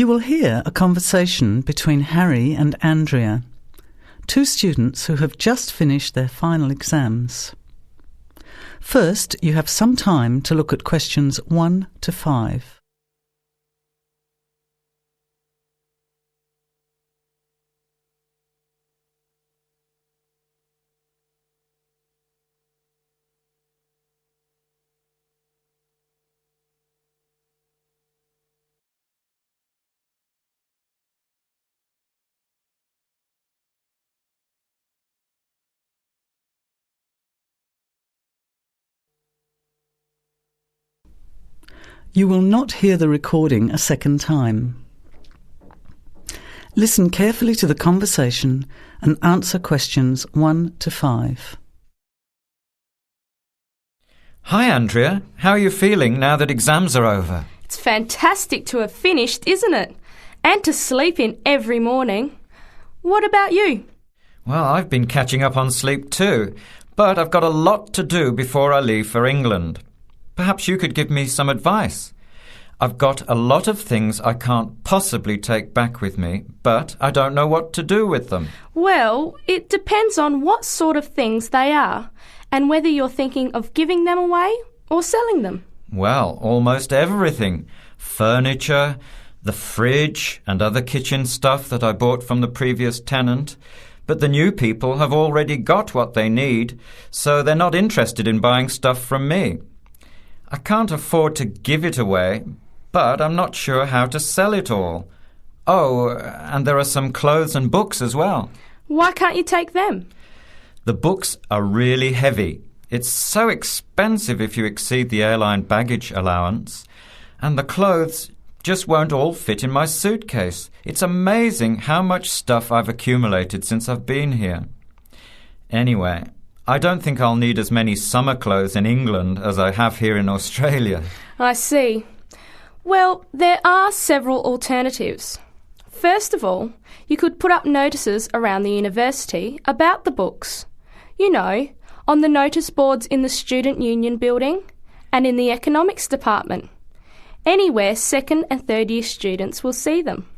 You will hear a conversation between Harry and Andrea, two students who have just finished their final exams. First, you have some time to look at questions 1 to 5. You will not hear the recording a second time. Listen carefully to the conversation and answer questions 1 to 5. Hi, Andrea. How are you feeling now that exams are over? It's fantastic to have finished, isn't it? And to sleep in every morning. What about you? Well, I've been catching up on sleep too, but I've got a lot to do before I leave for England. Perhaps you could give me some advice. I've got a lot of things I can't possibly take back with me, but I don't know what to do with them. Well, it depends on what sort of things they are and whether you're thinking of giving them away or selling them. Well, almost everything. Furniture, the fridge and other kitchen stuff that I bought from the previous tenant. But the new people have already got what they need, so they're not interested in buying stuff from me. I can't afford to give it away, but I'm not sure how to sell it all. Oh, and there are some clothes and books as well. Why can't you take them? The books are really heavy. It's so expensive if you exceed the airline baggage allowance. And the clothes just won't all fit in my suitcase. It's amazing how much stuff I've accumulated since I've been here. Anyway, I don't think I'll need as many summer clothes in England as I have here in Australia. I see. Well, there are several alternatives. First of all, you could put up notices around the university about the books. You know, on the notice boards in the Student Union building and in the economics department. Anywhere second and third year students will see them.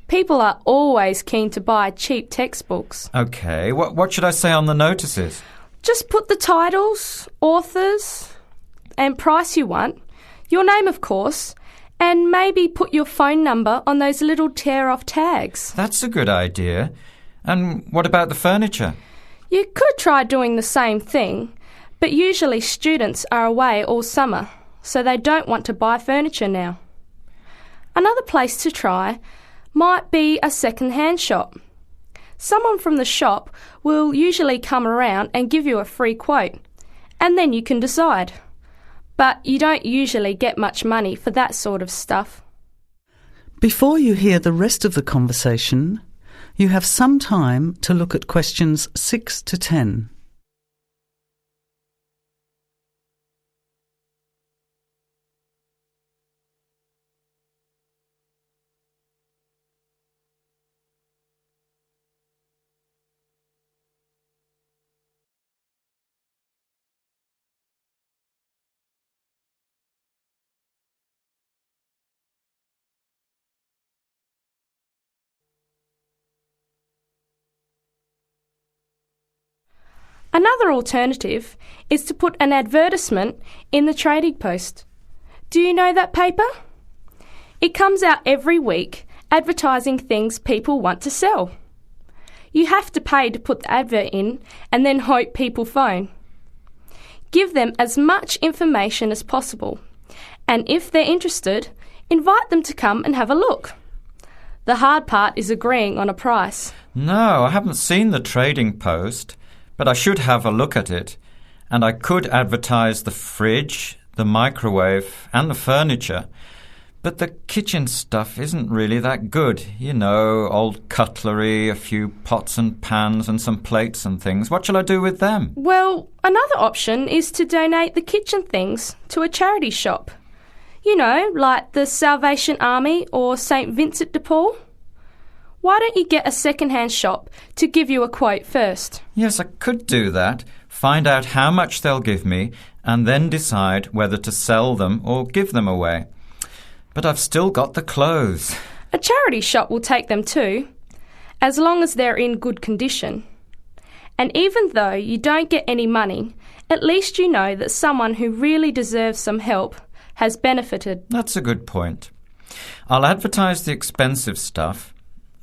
People are always keen to buy cheap textbooks. OK, what should I say on the notices? Just put the titles, authors and price you want, your name of course, and maybe put your phone number on those little tear-off tags. That's a good idea. And what about the furniture? You could try doing the same thing, but usually students are away all summer, so they don't want to buy furniture now. Another place to try might be a second-hand shop. Someone from the shop will usually come around and give you a free quote, and then you can decide. But you don't usually get much money for that sort of stuff. Before you hear the rest of the conversation, you have some time to look at questions 6 to 10. Another alternative is to put an advertisement in the Trading Post. Do you know that paper? It comes out every week advertising things people want to sell. You have to pay to put the advert in and then hope people phone. Give them as much information as possible, and if they're interested, invite them to come and have a look. The hard part is agreeing on a price. No, I haven't seen the Trading Post. But I should have a look at it, and I could advertise the fridge, the microwave and the furniture. But the kitchen stuff isn't really that good. You know, old cutlery, a few pots and pans and some plates and things. What shall I do with them? Well, another option is to donate the kitchen things to a charity shop. You know, like the Salvation Army or St. Vincent de Paul. Why don't you get a second-hand shop to give you a quote first? Yes, I could do that. Find out how much they'll give me and then decide whether to sell them or give them away. But I've still got the clothes. A charity shop will take them too, as long as they're in good condition. And even though you don't get any money, at least you know that someone who really deserves some help has benefited. That's a good point. I'll advertise the expensive stuff,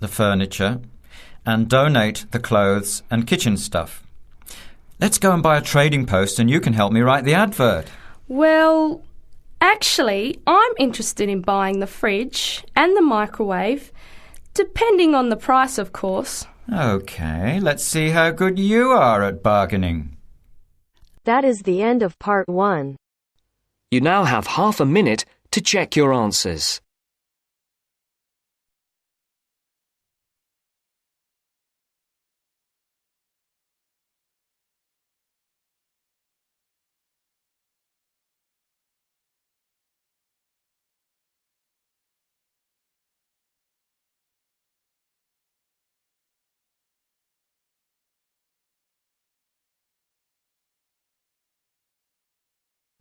the furniture, and donate the clothes and kitchen stuff. Let's go and buy a trading post and you can help me write the advert. Well, actually, I'm interested in buying the fridge and the microwave, depending on the price, of course. OK, let's see how good you are at bargaining. That is the end of part 1. You now have half a minute to check your answers.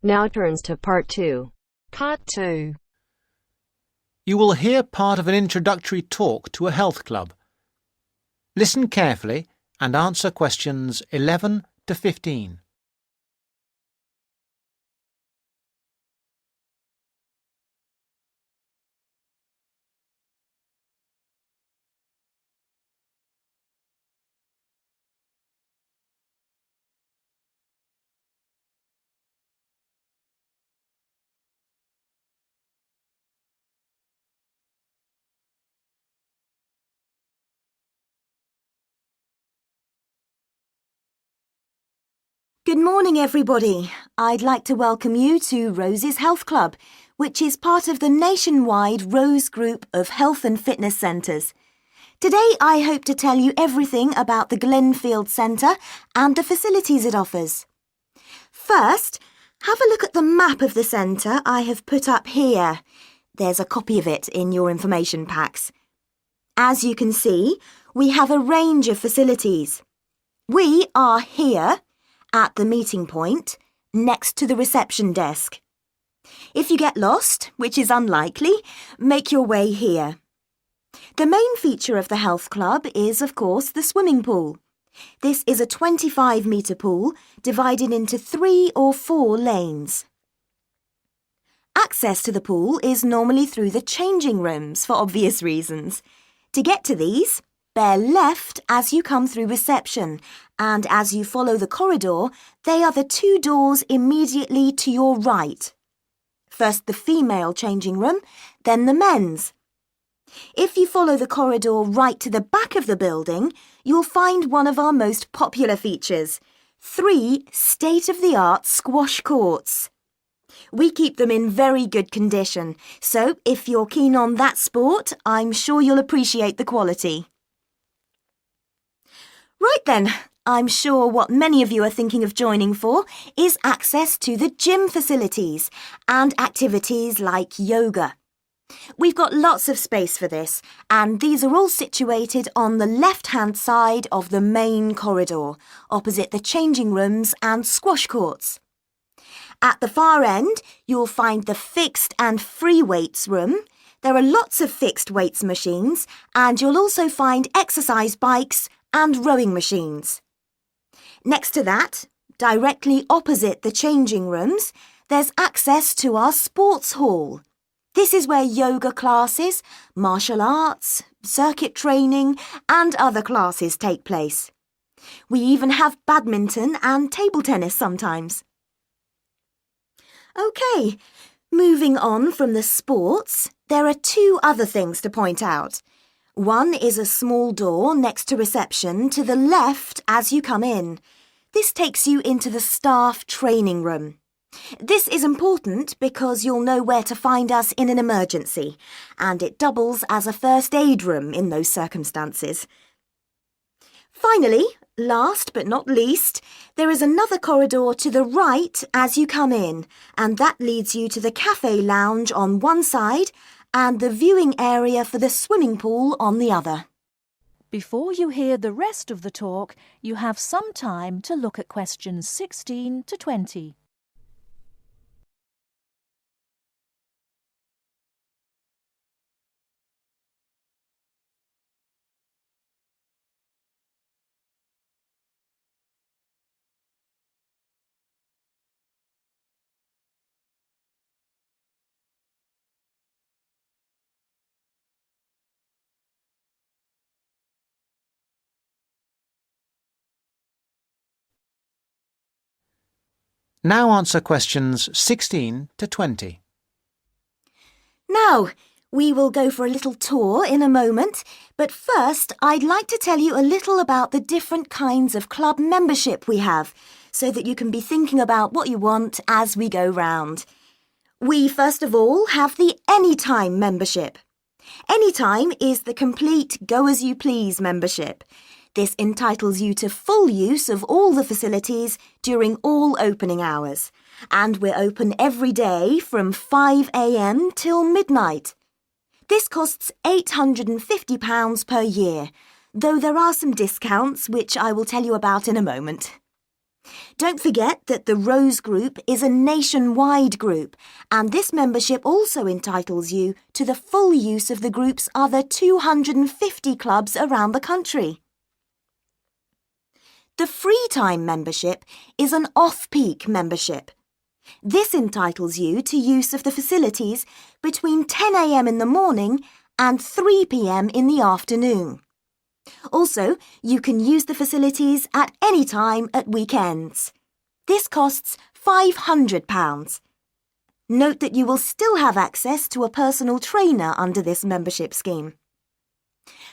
Now turns to part 2. Part 2. You will hear part of an introductory talk to a health club. Listen carefully and answer questions 11 to 15. Good morning, everybody. I'd like to welcome you to Rose's Health Club, which is part of the nationwide Rose Group of Health and Fitness Centres. Today, I hope to tell you everything about the Glenfield Centre and the facilities it offers. First, have a look at the map of the centre I have put up here. There's a copy of it in your information packs. As you can see, we have a range of facilities. We are here at the meeting point, next to the reception desk. If you get lost, which is unlikely, make your way here. The main feature of the health club is, of course, the swimming pool. This is a 25-metre pool divided into 3 or 4 lanes. Access to the pool is normally through the changing rooms for obvious reasons. To get to these, bear left as you come through reception, and as you follow the corridor, they are the 2 doors immediately to your right. First the female changing room, then the men's. If you follow the corridor right to the back of the building, you'll find one of our most popular features, 3 state-of-the-art squash courts. We keep them in very good condition, so if you're keen on that sport, I'm sure you'll appreciate the quality. Right then, I'm sure what many of you are thinking of joining for is access to the gym facilities and activities like yoga. We've got lots of space for this, and these are all situated on the left-hand side of the main corridor, opposite the changing rooms and squash courts. At the far end, you'll find the fixed and free weights room. There are lots of fixed weights machines, and you'll also find exercise bikes and rowing machines. Next to that, directly opposite the changing rooms, there's access to our sports hall. This is where yoga classes, martial arts, circuit training and other classes take place. We even have badminton and table tennis sometimes. OK, moving on from the sports, there are 2 other things to point out. One is a small door next to reception to the left as you come in. This takes you into the staff training room. This is important because you'll know where to find us in an emergency, and it doubles as a first aid room in those circumstances. Finally, last but not least, there is another corridor to the right as you come in, and that leads you to the cafe lounge on one side and the viewing area for the swimming pool on the other. Before you hear the rest of the talk, you have some time to look at questions 16 to 20. Now answer questions 16 to 20. Now, we will go for a little tour in a moment, but first I'd like to tell you a little about the different kinds of club membership we have, so that you can be thinking about what you want as we go round. We first of all have the Anytime membership. Anytime is the complete go-as-you-please membership. This entitles you to full use of all the facilities during all opening hours, and we're open every day from 5 a.m. till midnight. This costs £850 per year, though there are some discounts which I will tell you about in a moment. Don't forget that the Rose Group is a nationwide group, and this membership also entitles you to the full use of the group's other 250 clubs around the country. The Free Time membership is an off-peak membership. This entitles you to use of the facilities between 10 a.m. in the morning and 3 p.m. in the afternoon. Also, you can use the facilities at any time at weekends. This costs £500. Note that you will still have access to a personal trainer under this membership scheme.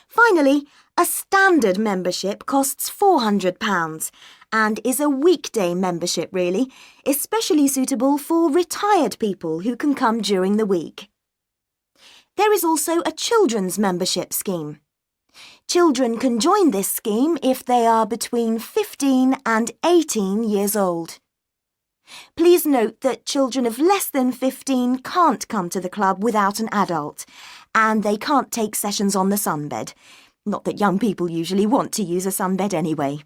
Finally, a standard membership costs £400 and is a weekday membership really, especially suitable for retired people who can come during the week. There is also a children's membership scheme. Children can join this scheme if they are between 15 and 18 years old. Please note that children of less than 15 can't come to the club without an adult, and they can't take sessions on the sunbed. Not that young people usually want to use a sunbed anyway.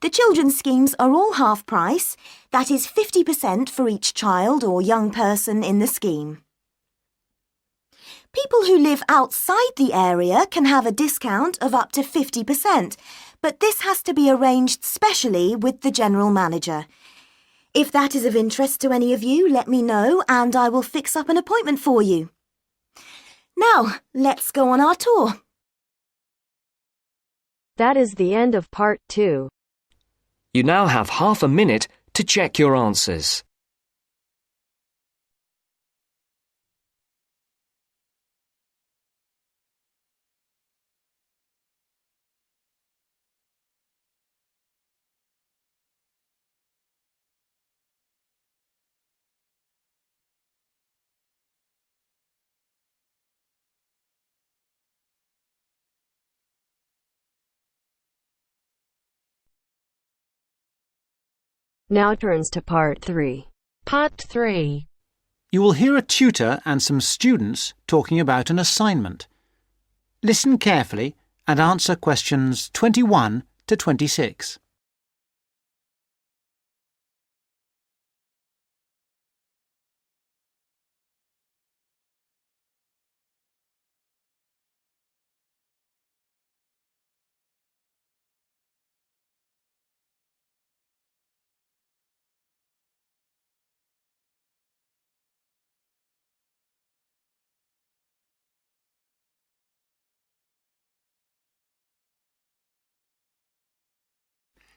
The children's schemes are all half price, that is 50% for each child or young person in the scheme. People who live outside the area can have a discount of up to 50%, but this has to be arranged specially with the general manager. If that is of interest to any of you, let me know and I will fix up an appointment for you. Now, let's go on our tour. That is the end of part 2. You now have half a minute to check your answers. Now turns to part 3. Part 3. You will hear a tutor and some students talking about an assignment. Listen carefully and answer questions 21 to 26.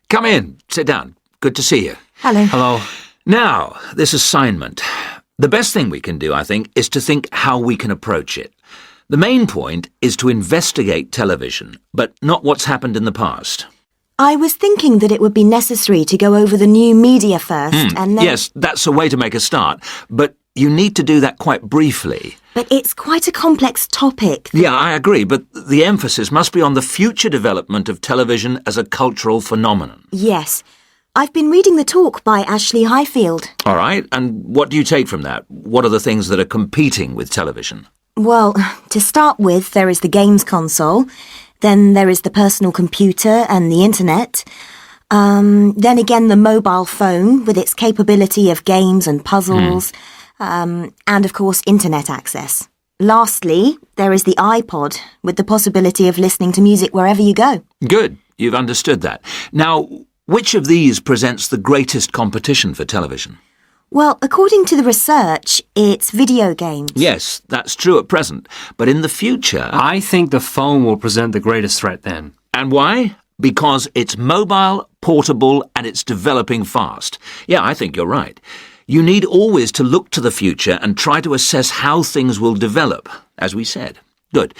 Come in. Sit down. Good to see you. Hello. Hello. Now, this assignment. The best thing we can do, I think, is to think how we can approach it. The main point is to investigate television, but not what's happened in the past. I was thinking that it would be necessary to go over the new media first and then... Yes, that's a way to make a start, but you need to do that quite briefly. But it's quite a complex topic. Yeah, I agree, but the emphasis must be on the future development of television as a cultural phenomenon. Yes. I've been reading the talk by Ashley Highfield. All right, and what do you take from that? What are the things that are competing with television? Well, to start with, there is the games console. Then there is the personal computer and the internet. Then again, the mobile phone with its capability of games and puzzles. And of course, internet access. Lastly, there is the iPod with the possibility of listening to music wherever you go. Good, you've understood that. Now, which of these presents the greatest competition for television? Well, according to the research, it's video games. Yes, that's true at present, but in the future... I think the phone will present the greatest threat then. And why? Because it's mobile, portable, and it's developing fast. Yeah, I think you're right. You need always to look to the future and try to assess how things will develop, as we said. Good.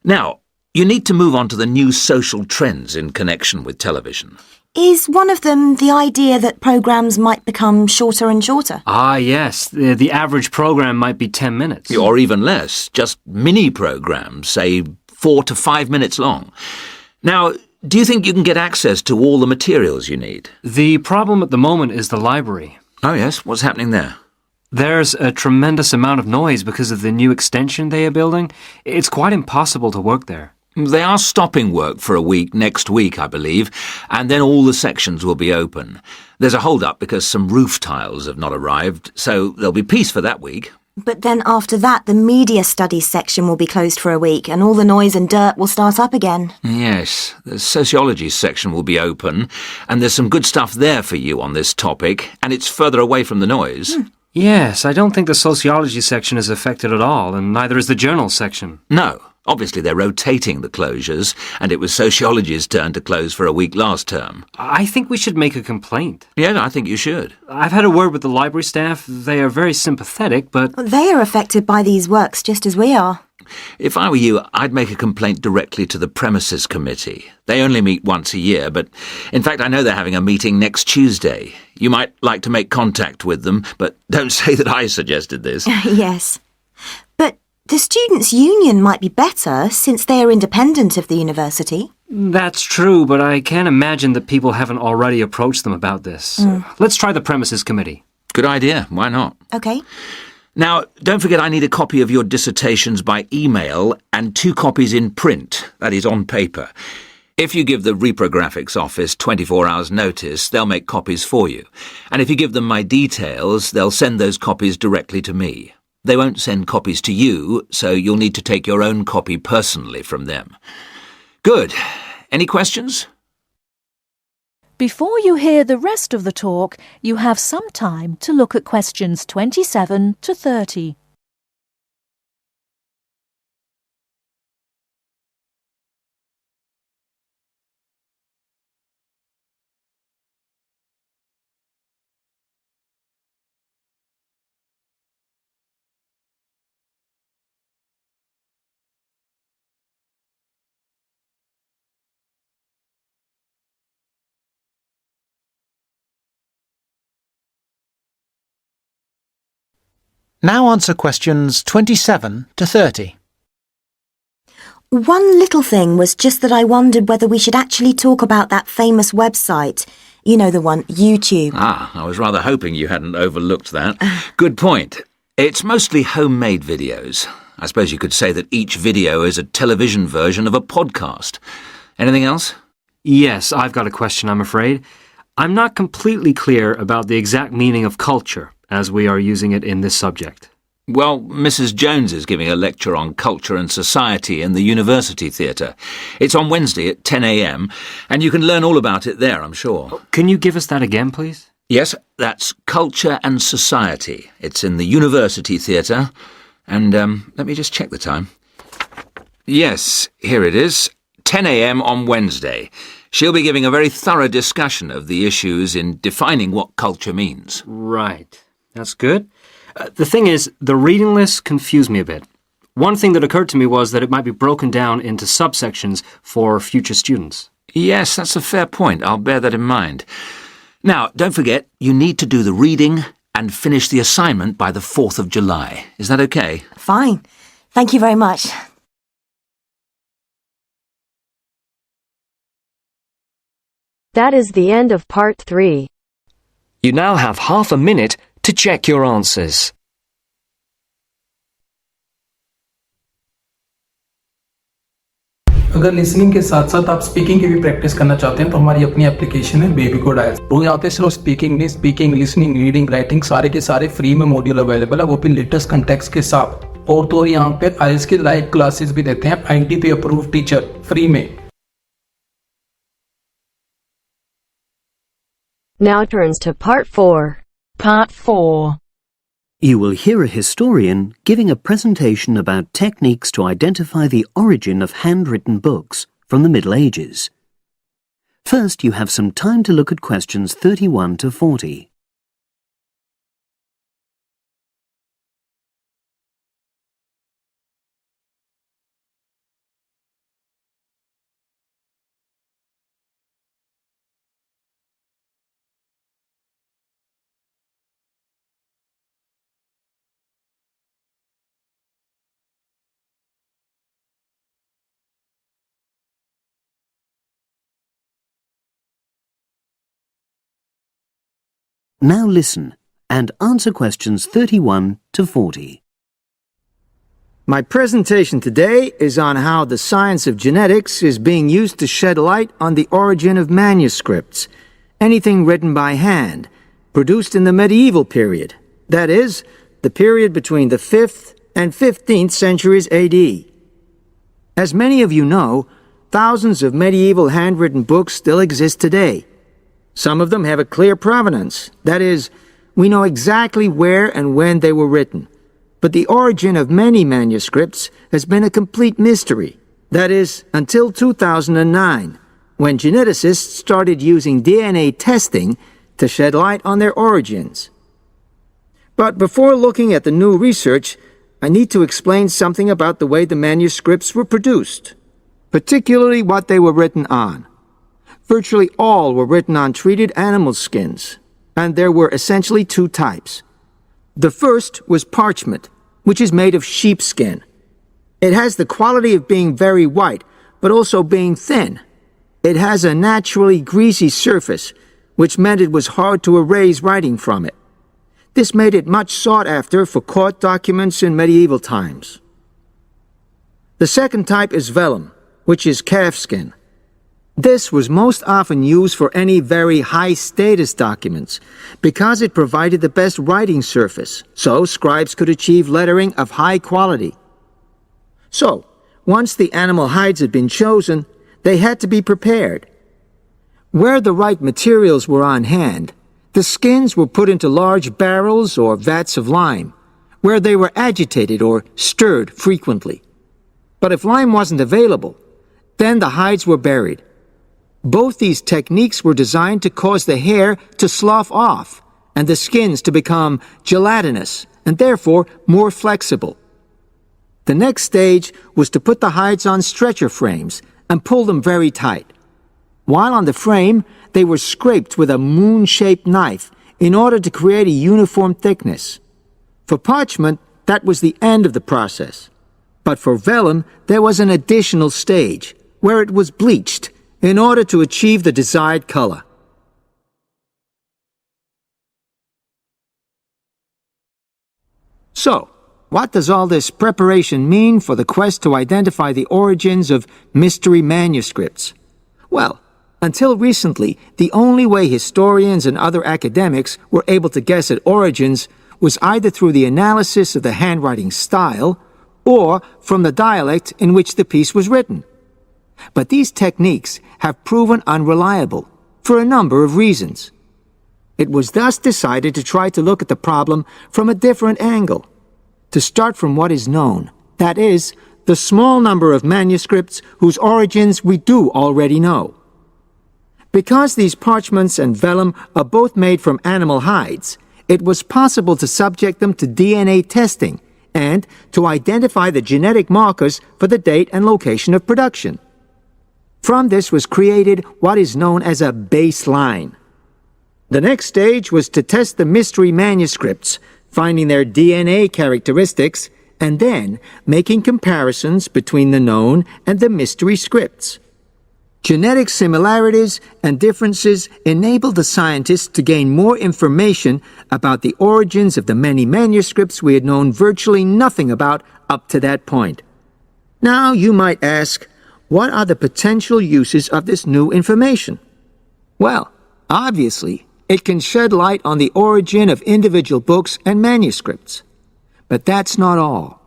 Now, you need to move on to the new social trends in connection with television. Is one of them the idea that programmes might become shorter and shorter? Ah, yes. The average programme might be 10 minutes. Or even less. Just mini-programmes, say 4 to 5 minutes long. Now, do you think you can get access to all the materials you need? The problem at the moment is the library. Oh, yes? What's happening there? There's a tremendous amount of noise because of the new extension they are building. It's quite impossible to work there. They are stopping work for a week next week, I believe, and then all the sections will be open. There's a hold-up because some roof tiles have not arrived, so there'll be peace for that week. But then after that, the media studies section will be closed for a week and all the noise and dirt will start up again. Yes, the sociology section will be open, and there's some good stuff there for you on this topic, and it's further away from the noise. Yes, I don't think the sociology section is affected at all, and neither is the journal section. No. Obviously, they're rotating the closures, and it was sociology's turn to close for a week last term. I think we should make a complaint. Yeah, I think you should. I've had a word with the library staff. They are very sympathetic, but... They are affected by these works just as we are. If I were you, I'd make a complaint directly to the premises committee. They only meet once a year, but in fact I know they're having a meeting next Tuesday. You might like to make contact with them, but don't say that I suggested this. Yes. But the Students' Union might be better since they are independent of the university. That's true, but I can't imagine that people haven't already approached them about this. Let's try the premises committee. Good idea. Why not? OK. Now, don't forget I need a copy of your dissertations by email and 2 copies in print, that is, on paper. If you give the reprographics office 24 hours notice, they'll make copies for you. And if you give them my details, they'll send those copies directly to me. They won't send copies to you, so you'll need to take your own copy personally from them. Good. Any questions? Before you hear the rest of the talk, you have some time to look at questions 27 to 30. Now answer questions 27 to 30. One little thing was just that I wondered whether we should actually talk about that famous website. You know the one, YouTube. Ah, I was rather hoping you hadn't overlooked that. Good point. It's mostly homemade videos. I suppose you could say that each video is a television version of a podcast. Anything else? Yes, I've got a question, I'm afraid. I'm not completely clear about the exact meaning of culture, as we are using it in this subject. Well, Mrs. Jones is giving a lecture on culture and society in the University Theatre. It's on Wednesday at 10 a.m, and you can learn all about it there, I'm sure. Can you give us that again, please? Yes, that's Culture and Society. It's in the University Theatre. And, let me just check the time. Yes, here it is. 10 a.m. on Wednesday. She'll be giving a very thorough discussion of the issues in defining what culture means. Right. That's good. The thing is, the reading list confused me a bit. One thing that occurred to me was that it might be broken down into subsections for future students. Yes, that's a fair point. I'll bear that in mind. Now, don't forget, you need to do the reading and finish the assignment by the 4th of July. Is that okay? Fine. Thank you very much. That is the end of part 3. You now have half a minute to check your answers. अगर listening के साथ साथ आप speaking की भी practice करना चाहते हैं तो हमारी अपनी एप्लीकेशन है BabyCode IELTS। वो यहाँ पे सिर्फ स्पीकिंग, लिसनिंग, रीडिंग, राइटिंग सारे के सारे फ्री में मॉड्यूल अवेलेबल है, वो भी लेटेस्ट कंटेक्स्ट के साथ। और तो यहाँ पे IELTS की लाइव क्लासेस भी देते हैं INTP अप्रूव्ड टीचर फ्री में। Now turns to part 4. Part 4. You will hear a historian giving a presentation about techniques to identify the origin of handwritten books from the Middle Ages. First, you have some time to look at questions 31 to 40. Now listen and answer questions 31 to 40. My presentation today is on how the science of genetics is being used to shed light on the origin of manuscripts, anything written by hand, produced in the medieval period, that is, the period between the 5th and 15th centuries AD. As many of you know, thousands of medieval handwritten books still exist today. Some of them have a clear provenance, that is, we know exactly where and when they were written. But the origin of many manuscripts has been a complete mystery, that is, until 2009, when geneticists started using DNA testing to shed light on their origins. But before looking at the new research, I need to explain something about the way the manuscripts were produced, particularly what they were written on. Virtually all were written on treated animal skins, and there were essentially two types. The first was parchment, which is made of sheepskin. It has the quality of being very white, but also being thin. It has a naturally greasy surface, which meant it was hard to erase writing from it. This made it much sought after for court documents in medieval times. The second type is vellum, which is calfskin. This was most often used for any very high-status documents because it provided the best writing surface, so scribes could achieve lettering of high quality. So, once the animal hides had been chosen, they had to be prepared. Where the right materials were on hand, the skins were put into large barrels or vats of lime, where they were agitated or stirred frequently. But if lime wasn't available, then the hides were buried. Both these techniques were designed to cause the hair to slough off and the skins to become gelatinous and therefore more flexible. The next stage was to put the hides on stretcher frames and pull them very tight. While on the frame, they were scraped with a moon-shaped knife in order to create a uniform thickness. For parchment, that was the end of the process. But for vellum, there was an additional stage, where it was bleached in order to achieve the desired color. So, what does all this preparation mean for the quest to identify the origins of mystery manuscripts? Well, until recently, the only way historians and other academics were able to guess at origins was either through the analysis of the handwriting style or from the dialect in which the piece was written. But these techniques have proven unreliable for a number of reasons. It was thus decided to try to look at the problem from a different angle, to start from what is known, that is, the small number of manuscripts whose origins we do already know. Because these parchments and vellum are both made from animal hides, it was possible to subject them to DNA testing and to identify the genetic markers for the date and location of production. From this was created what is known as a baseline. The next stage was to test the mystery manuscripts, finding their DNA characteristics, and then making comparisons between the known and the mystery scripts. Genetic similarities and differences enabled the scientists to gain more information about the origins of the many manuscripts we had known virtually nothing about up to that point. Now you might ask, what are the potential uses of this new information? Well, obviously, it can shed light on the origin of individual books and manuscripts. But that's not all.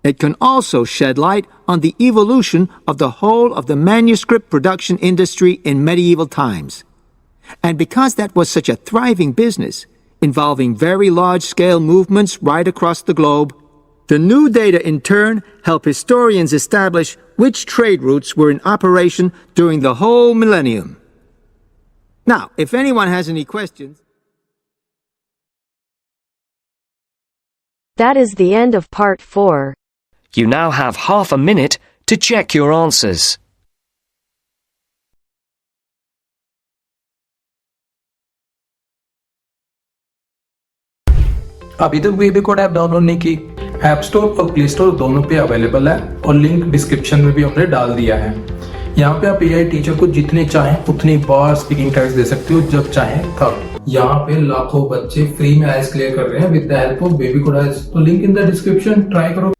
It can also shed light on the evolution of the whole of the manuscript production industry in medieval times. And because that was such a thriving business, involving very large-scale movements right across the globe, the new data in turn help historians establish which trade routes were in operation during the whole millennium. Now, if anyone has any questions... That is the end of part 4. You now have half a minute to check your answers. अभी तक बेबीकोड app download नहीं की, app store और play store दोनों पे available है और link description में भी हमने डाल दिया है। यहाँ पे आप एआई टीचर को जितने चाहें उतनी बार स्पीकिंग टेस्ट दे सकते हो, जब चाहें तब। यहाँ पे लाखों बच्चे फ्री में आइल्स क्लियर कर रहे हैं विद द हेल्प ऑफ बेबीकोड आइल्स। तो link in the description, try करो।